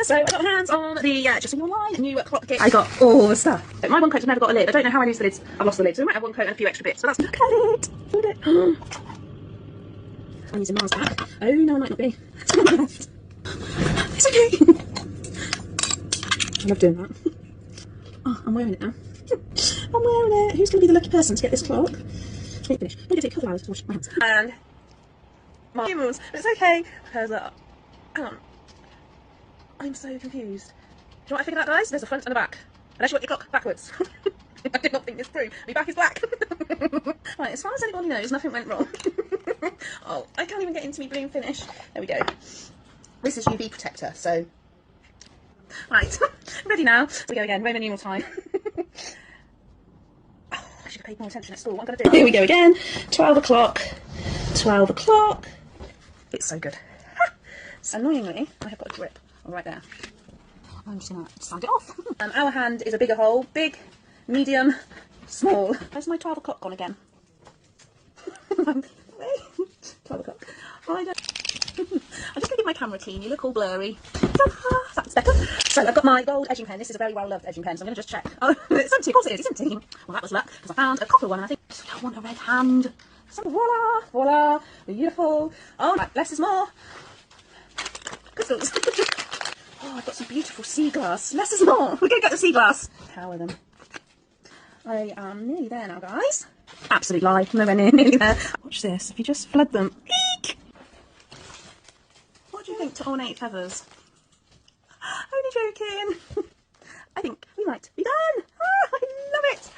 So I got my hands on the just in your line new clock kit. I got all the stuff. My one coat's never got a lid. I don't know how I lose the lids. I've lost the lid, so I might have one coat and a few extra bits. So that's look at it. Look at it. I'm using Mars back. Oh no, I might not be. It's okay. I love doing that. Oh, I'm wearing it now. I'm wearing it. Who's going to be the lucky person to get this clock? Let me finish. I'm going to take a couple hours to wash my hands. And my pigments. But it's okay because hang on. I'm so confused. Do you know what I figured out, guys? There's a front and a back. Unless you want your clock backwards. I did not think this through. My back is black. Right, as far as anybody knows, nothing went wrong. Oh, I can't even get into my bloom finish. There we go. This is UV protector, so... Right, ready now. Here we go again, Roman numeral time. Oh, I should have paid more attention at school. What am I going to do? Here we go again. 12 o'clock. 12 o'clock. It's so good. Annoyingly, I have got a grip. Right there. I'm just going to sand it off. Our hand is a bigger hole. Big, medium, small. Where's my 12 o'clock gone again? 12 o'clock. I don't... I'm just going to give my camera a clean. You look all blurry. That's better. So I've got my gold edging pen. This is a very well loved edging pen, so I'm going to just check. Oh, it's empty. Of course it is. It's empty. Well, that was luck, because I found a copper one, and I think I don't want a red hand. So voila, voila, beautiful. Oh, right, less is more. Crystals. Oh, I've got some beautiful sea glass. Less is more. We're going to get the sea glass. Power them. I am nearly there now, guys. Absolute lie. Nowhere near nearly there. Watch this. If you just flood them. Eek! What do you think to ornate feathers? Only joking. I think we might be done. Oh, I love it.